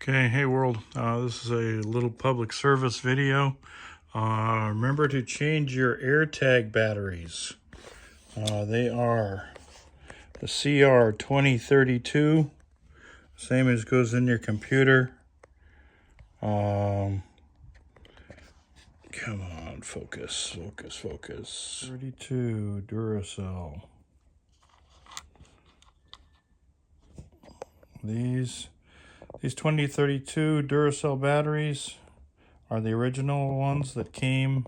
Okay, hey world, this is a little public service video. Remember to change your AirTag batteries. They are the CR2032, same as goes in your computer. Come on, focus. 32 Duracell. These 2032 Duracell batteries are the original ones that came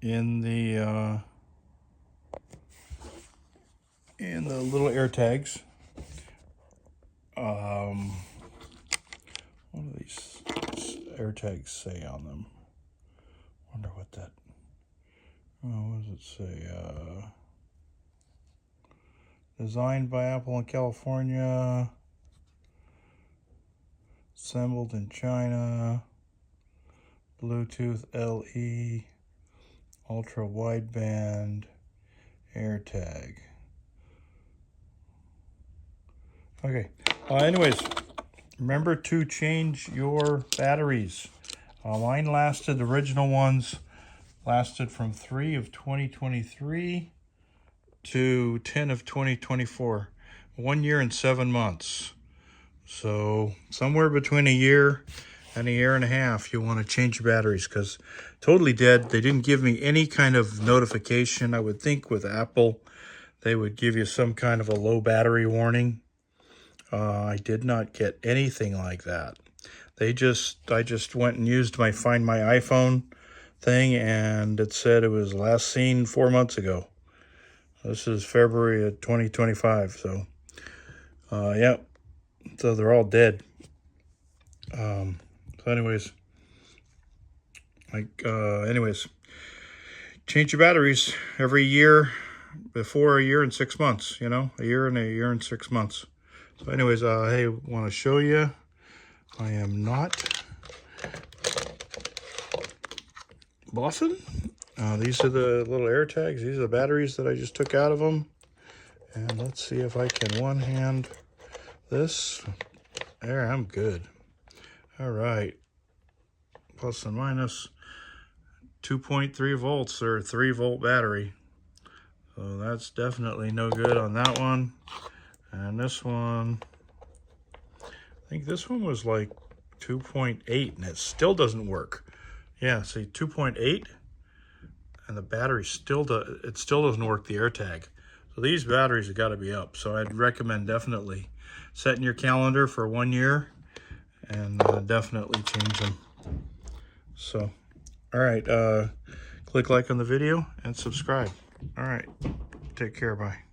in the little AirTags. What do these AirTags say on them? Wonder what that. What does it say? Designed by Apple in California. Assembled in China. Bluetooth LE. Ultra wideband AirTag. Okay. Anyways, remember to change your batteries. Mine lasted, the original ones lasted from 3 of 2023 to 10 of 2024. 1 year and 7 months. So somewhere between a year and a year and a half, you want to change your batteries, because totally dead. They didn't give me any kind of notification. I would think with Apple, they would give you some kind of a low battery warning. I did not get anything like that. I just went and used my Find My iPhone thing, and it said it was last seen 4 months ago. This is February of 2025, so yeah, so they're all dead. So anyways, change your batteries every year, before a year and 6 months, you know, a year and 6 months. So anyways, hey, want to show you, I am not bossing. These are the little AirTags. These are the batteries that I just took out of them. And let's see if I can one hand this. There, I'm good. All right. Plus and minus 2.3 volts or 3-volt battery. So that's definitely no good on that one. And this one, I think this one was like 2.8 and it still doesn't work. Yeah, see, 2.8 and the battery still doesn't work, the AirTag. So these batteries have got to be up. So I'd recommend definitely setting your calendar for 1 year and definitely change them. So, all right, click like on the video and subscribe. All right, take care, bye.